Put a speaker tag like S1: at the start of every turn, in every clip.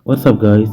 S1: What's up guys?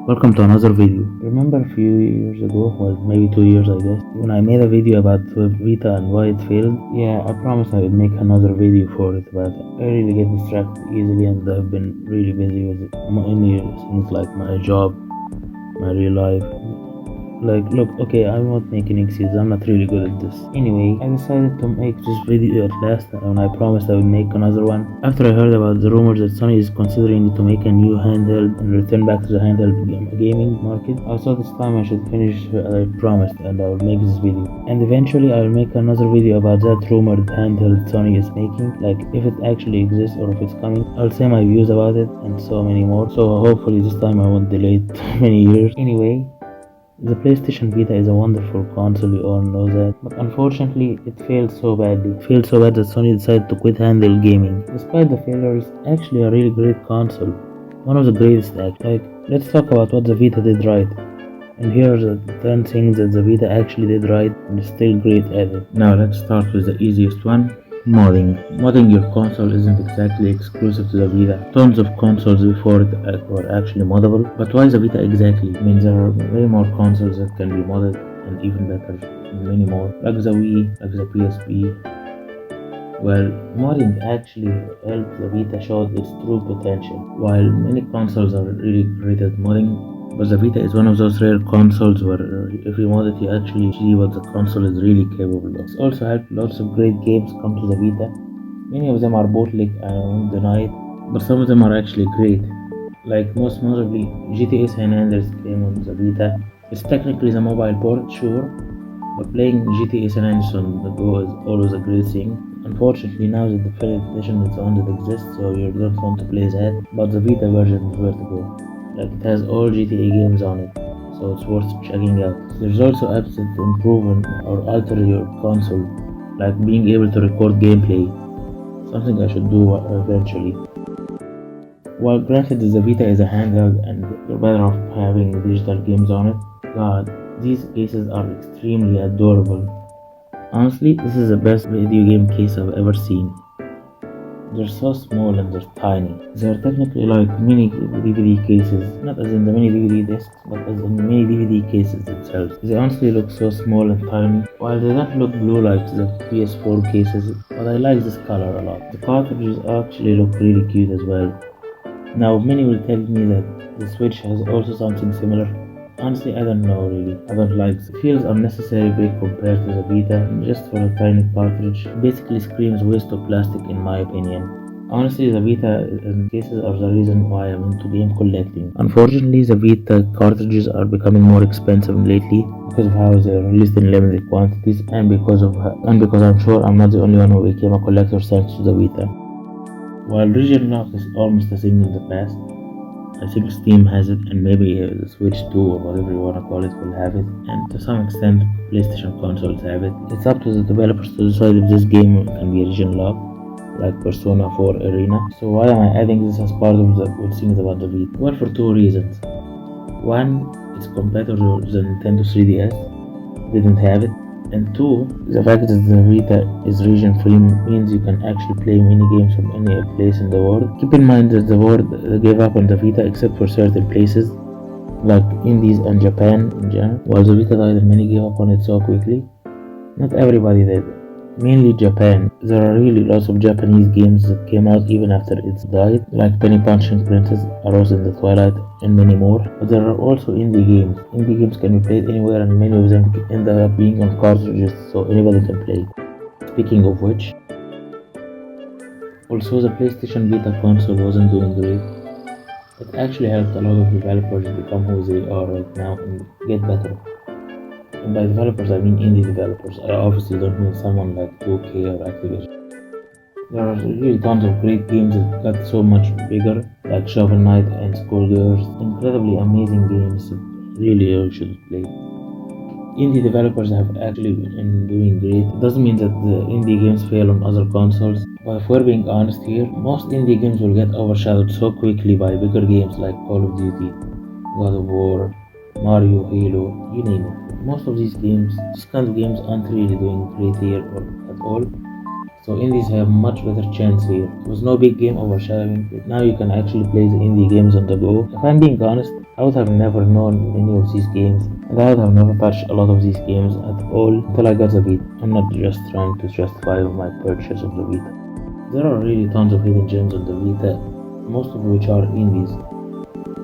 S1: Welcome to another video. Remember a few years ago, well maybe 2 years I guess, when I made a video about Vita and why it failed? Yeah, I promised I would make another video for it, but I really get distracted easily and I've been really busy with many things like my job, my real life. Look, okay, I'm not making excuses, I'm not really good at this. Anyway, I decided to make this video at last and I promised I would make another one. After I heard about the rumors that Sony is considering to make a new handheld and return back to the handheld gaming market, I thought this time I should finish what I promised and I will make this video. And eventually I will make another video about that rumored handheld Sony is making, like if it actually exists or if it's coming. I'll say my views about it and so many more, so hopefully this time I won't delay it too many years. Anyway, the PlayStation Vita is a wonderful console, we all know that, but unfortunately it failed so badly. It failed so bad that Sony decided to quit handheld gaming. Despite the failure, it's actually a really great console. One of the greatest actually. Let's talk about what the Vita did right. And here are the 10 things that the Vita actually did right and is still great at it. Now let's start with the easiest one. Modding. Modding your console isn't exactly exclusive to the Vita. Tons of consoles before it were actually moddable, but why the Vita exactly? I mean, there are way more consoles that can be modded and even better, many more, like the Wii, like the PSP. Well, modding actually helped the Vita show its true potential. While many consoles are really great at modding, but the Vita is one of those rare consoles where if you mod it, you actually see what the console is really capable of. It's also helped lots of great games come to the Vita. Many of them are bootleg, I won't deny it, but some of them are actually great. Like most notably, GTA San Andreas came on the Vita. It's technically the mobile port, sure, but playing GTA San Andreas on the go is always a great thing. Unfortunately, now the Definitive Edition is the one that exists, so you don't want to play that, but the Vita version is where to go. Like it has all GTA games on it, so it's worth checking out. There's also apps that improve or alter your console, like being able to record gameplay, something I should do eventually. While granted the Vita is a handheld and you're better off having digital games on it, god, these cases are extremely adorable. Honestly, this is the best video game case I've ever seen. They're so small and they're tiny. They're technically like mini DVD cases, not as in the mini DVD discs, but as in mini DVD cases themselves. They honestly look so small and tiny, while they don't look blue like the PS4 cases, but I like this color a lot. The cartridges actually look really cute as well. Now many will tell me that the Switch has also something similar. Honestly, I don't know really. I don't like it. It feels unnecessarily big compared to the Vita, just for a tiny cartridge. It basically screams waste of plastic in my opinion. Honestly, the Vita cases are the reason why I'm into game collecting. Unfortunately, the Vita cartridges are becoming more expensive lately because of how they are released in limited quantities and because I'm sure I'm not the only one who became a collector thanks to the Vita. While region lock is almost a thing in the past, I think Steam has it, and maybe the Switch 2 or whatever you wanna call it will have it, and to some extent PlayStation consoles have it. It's up to the developers to decide if this game can be region locked, like Persona 4 Arena. So why am I adding this as part of the good things about the Vita? Well, for two reasons. One, it's compatible to the Nintendo 3DS, didn't have it. And two, the fact that the Vita is region free means you can actually play mini games from any place in the world. Keep in mind that the world gave up on the Vita except for certain places, like Indies and Japan in general. While the Vita died and many gave up on it so quickly, not everybody did. Mainly Japan. There are really lots of Japanese games that came out even after it died, like Penny Punching Princess, A Rose in the Twilight, and many more. But there are also indie games. Indie games can be played anywhere and many of them end up being on cartridges so anybody can play. Speaking of which, also the PlayStation Vita console wasn't doing great. It actually helped a lot of developers become who they are right now and get better. And by developers, I mean indie developers. I obviously don't mean someone like 2K or Activision. There are really tons of great games that got so much bigger, like Shovel Knight and Skullgirls. Incredibly amazing games that really you should play. Indie developers have actually been doing great. It doesn't mean that the indie games fail on other consoles, but if we're being honest here, most indie games will get overshadowed so quickly by bigger games like Call of Duty, God of War, Mario, Halo, you name it. Most of these kind of games aren't really doing great here or at all. So indies have much better chance here. With no big game overshadowing it, now you can actually play the indie games on the go. If I'm being honest, I would have never known any of these games, and I would have never touched a lot of these games at all until I got the Vita. I'm not just trying to justify my purchase of the Vita. There are really tons of hidden gems on the Vita, most of which are indies.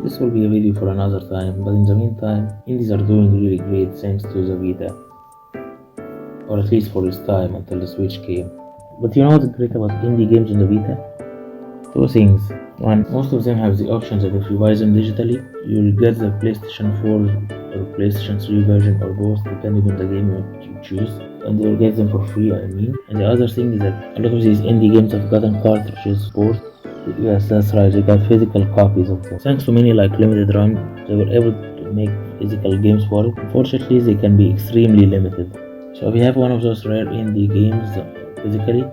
S1: This will be a video for another time, but in the meantime, indies are doing really great thanks to the Vita. Or at least for its time until the Switch came. But you know what's great about indie games on the Vita? Two things. One, most of them have the option that if you buy them digitally, you'll get the PlayStation 4 or PlayStation 3 version or both, depending on the game you choose, and you'll get them for free, I mean. And the other thing is that a lot of these indie games have gotten cartridges for. Yes, that's right, they got physical copies of them. Thanks to many like Limited Run, they were able to make physical games for it. Unfortunately, they can be extremely limited. So if you have one of those rare indie games physically,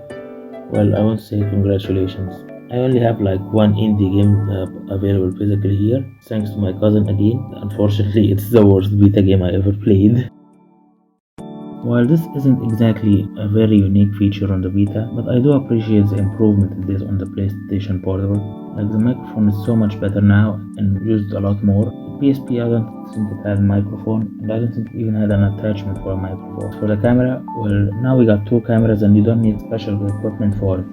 S1: well, I won't say congratulations. I only have like one indie game available physically here, thanks to my cousin again. Unfortunately, it's the worst Vita game I ever played. While this isn't exactly a very unique feature on the Vita, but I do appreciate the improvement it did on the PlayStation Portable. Like the microphone is so much better now and used a lot more. The PSP, I don't think it had a microphone, and I don't think it even had an attachment for a microphone. For the camera, well, now we got two cameras and you don't need special equipment for it.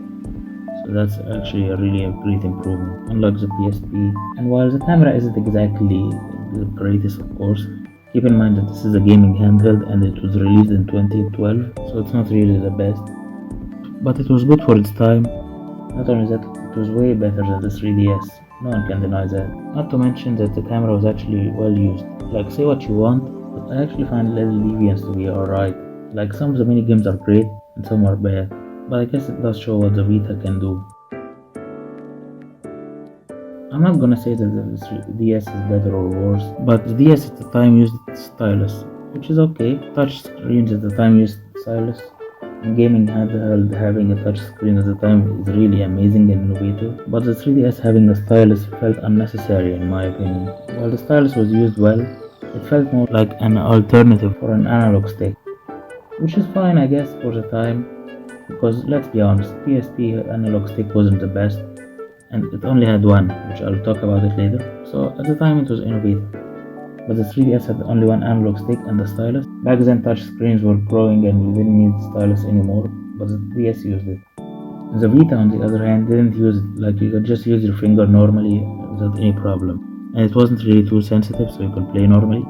S1: So that's actually a really great improvement, unlike the PSP. And while the camera isn't exactly the greatest, of course, keep in mind that this is a gaming handheld and it was released in 2012, so it's not really the best. But it was good for its time. Not only that, it was way better than the 3DS. No one can deny that. Not to mention that the camera was actually well used. Like, say what you want, but I actually find Little Deviants to be alright. Like, some of the mini games are great and some are bad, but I guess it does show what the Vita can do. I'm not gonna say that the DS is better or worse, but the DS at the time used stylus, which is okay. Touch screens at the time used stylus, and gaming handheld having a touch screen at the time is really amazing and innovative. But the 3DS having a stylus felt unnecessary in my opinion. While the stylus was used well, it felt more like an alternative for an analog stick, which is fine I guess for the time, because let's be honest, PSP analog stick wasn't the best. And it only had one, which I'll talk about it later. So at the time it was innovative. But the 3DS had only one analog stick and the stylus. Back then touch screens were growing and we didn't need stylus anymore, but the DS used it. The Vita on the other hand didn't use it, like you could just use your finger normally without any problem. And it wasn't really too sensitive, so you could play normally.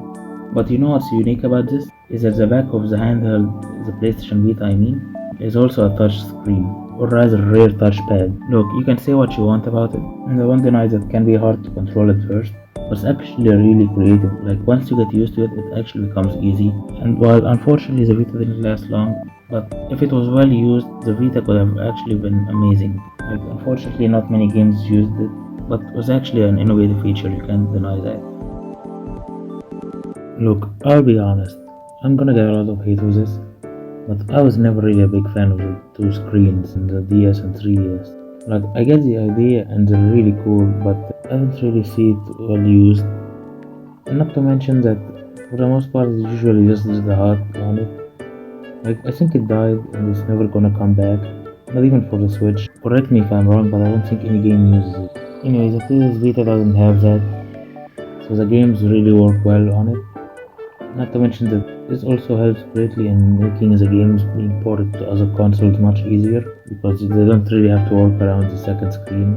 S1: But you know what's unique about this? Is that the back of the handheld, the PlayStation Vita I mean, is also a touch screen, or rather rare touchpad. Look, you can say what you want about it, and I won't deny that it can be hard to control at first, but it's actually really creative. Like once you get used to it, it actually becomes easy. And while unfortunately the Vita didn't last long, but if it was well used, the Vita could have actually been amazing. Like unfortunately not many games used it, but it was actually an innovative feature, you can't deny that. Look, I'll be honest, I'm gonna get a lot of hate with this, but I was never really a big fan of the two screens in the DS and 3DS. Like, I get the idea and they're really cool, but I don't really see it well used. And not to mention that, for the most part, it's usually just the heart on it. Like, I think it died and it's never gonna come back. Not even for the Switch. Correct me if I'm wrong, but I don't think any game uses it. Anyways, the PS Vita doesn't have that, so the games really work well on it. Not to mention that this also helps greatly in making the games being ported to other consoles much easier, because they don't really have to work around the second screen.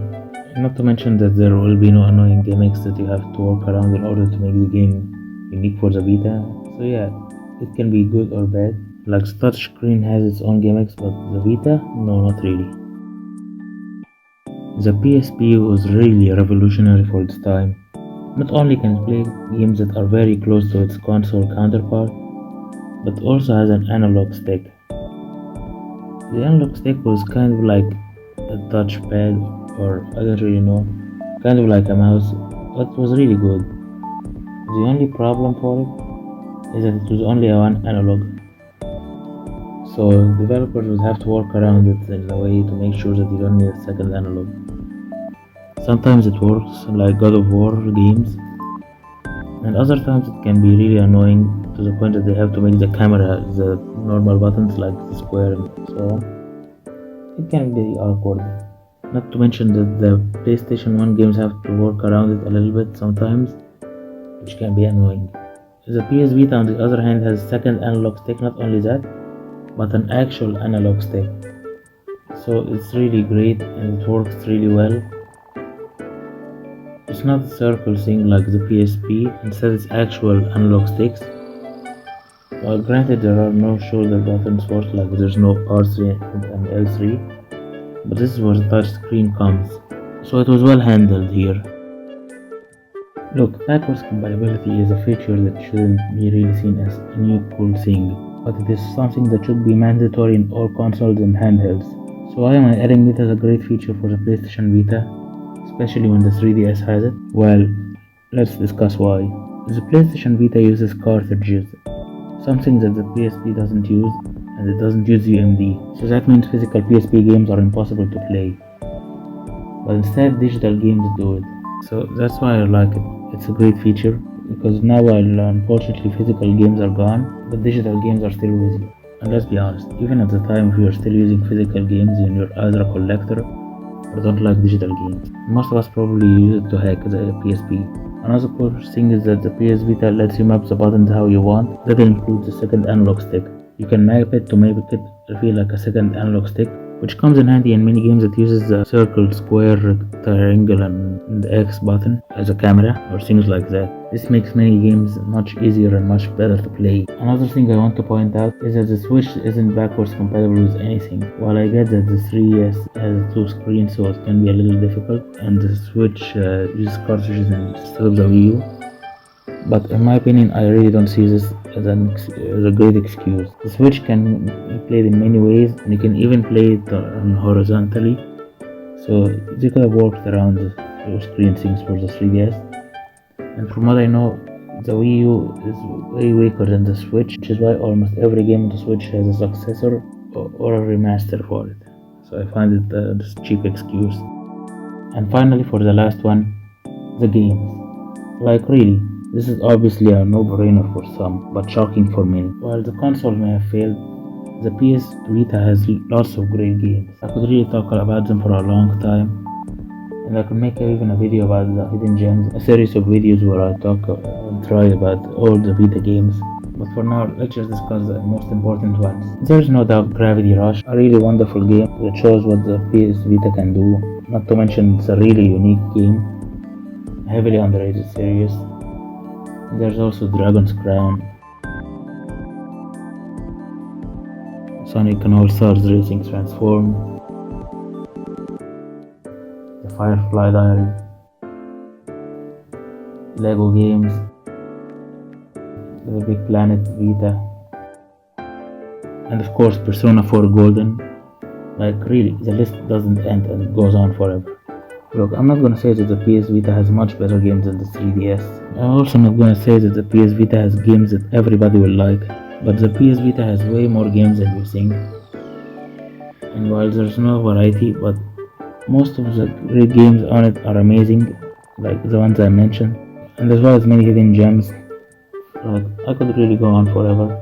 S1: Not to mention that there will be no annoying gimmicks that you have to work around in order to make the game unique for the Vita. So yeah, it can be good or bad. Like the touch screen has its own gimmicks, but the Vita, no, not really. The PSP was really revolutionary for its time. Not only can it play games that are very close to its console counterpart, but also has an analog stick. The analog stick was kind of like a touchpad, or I don't really know, kind of like a mouse, but it was really good. The only problem for it is that it was only a one analog, so developers would have to work around it in a way to make sure that you don't need a second analog. Sometimes it works, like God of War games, and other times it can be really annoying to the point that they have to make the camera the normal buttons like the square and so on. it can be awkward. Not to mention that the PlayStation 1 games have to work around it a little bit sometimes, which can be annoying. The PS Vita on the other hand has a second analog stick, not only that, but an actual analog stick. So it's really great and it works really well. It's not a circle thing like the PSP, instead it's actual analog sticks. Well, granted there are no shoulder buttons for it, like there's no R3 and L3, but this is where the touch screen comes, so it was well handled here. Look, backwards compatibility is a feature that shouldn't be really seen as a new cool thing, but it is something that should be mandatory in all consoles and handhelds. So why am I adding it as a great feature for the PlayStation Vita, especially when the 3DS has it? Well, let's discuss why. The PlayStation Vita uses cartridges, something that the PSP doesn't use, and it doesn't use UMD, so that means physical PSP games are impossible to play. But instead digital games do it, so that's why I like it. It's a great feature, because now while unfortunately physical games are gone, but digital games are still with you. And let's be honest, even at the time if you are still using physical games and you're either a collector or don't like digital games, most of us probably use it to hack the PSP. Another cool thing is that the PS Vita lets you map the buttons how you want. That includes the second analog stick. You can map it to make it feel like a second analog stick, which comes in handy in many games that uses the circle, square, triangle and the X button as a camera or things like that. This makes many games much easier and much better to play. Another thing I want to point out is that the Switch isn't backwards compatible with anything. While I get that the 3DS has two screens so it can be a little difficult, and the Switch uses cartridges instead of the Wii U, but in my opinion I really don't see this as a great excuse. The Switch can be played in many ways, and you can even play it horizontally, so they could have worked around the screen things for the 3DS. And from what I know, the Wii U is way weaker than the Switch, which is why almost every game on the Switch has a successor or a remaster for it. So I find it a cheap excuse. And finally, for the last one, the games. Like really, this is obviously a no-brainer for some, but shocking for many. While the console may have failed, the PS Vita has lots of great games. I could really talk about them for a long time, and I could make even a video about the hidden gems, a series of videos where I talk and try about all the Vita games. But for now, let's just discuss the most important ones. There's no doubt Gravity Rush, a really wonderful game that shows what the PS Vita can do. Not to mention it's a really unique game, heavily underrated series. There's also Dragon's Crown, Sonic and All-Stars Racing Transform, the Firefly Diary, Lego games, the Big Planet Vita, and of course Persona 4 Golden. Like really, the list doesn't end and it goes on forever. Look, I'm not gonna say that the PS Vita has much better games than the 3DS. I'm also not gonna say that the PS Vita has games that everybody will like, but the PS Vita has way more games than you think. And while there's no variety, but most of the great games on it are amazing, like the ones I mentioned, and as well as many hidden gems. Like, I could really go on forever.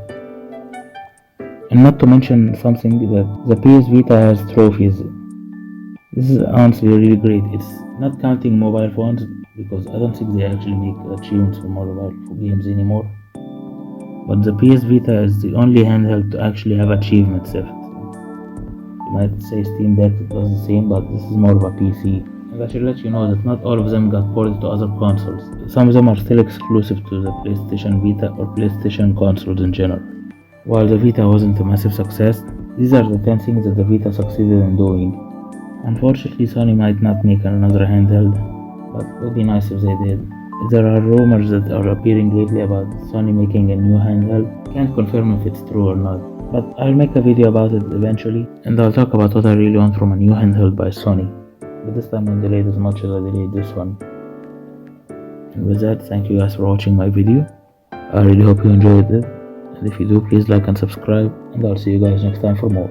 S1: And not to mention something that the PS Vita has trophies. This is honestly really great. It's not counting mobile phones, because I don't think they actually make achievements for mobile games anymore. But the PS Vita is the only handheld to actually have achievements. If you might say Steam Deck does the same, but this is more of a PC. And I should let you know that not all of them got ported to other consoles. Some of them are still exclusive to the PlayStation Vita or PlayStation consoles in general. While the Vita wasn't a massive success, these are the 10 things that the Vita succeeded in doing. Unfortunately, Sony might not make another handheld, but it would be nice if they did. There are rumors that are appearing lately about Sony making a new handheld. Can't confirm if it's true or not, but I'll make a video about it eventually, and I'll talk about what I really want from a new handheld by Sony. But this time I delayed as much as I delayed this one. And with that, thank you guys for watching my video. I really hope you enjoyed it, and if you do, please like and subscribe, and I'll see you guys next time for more.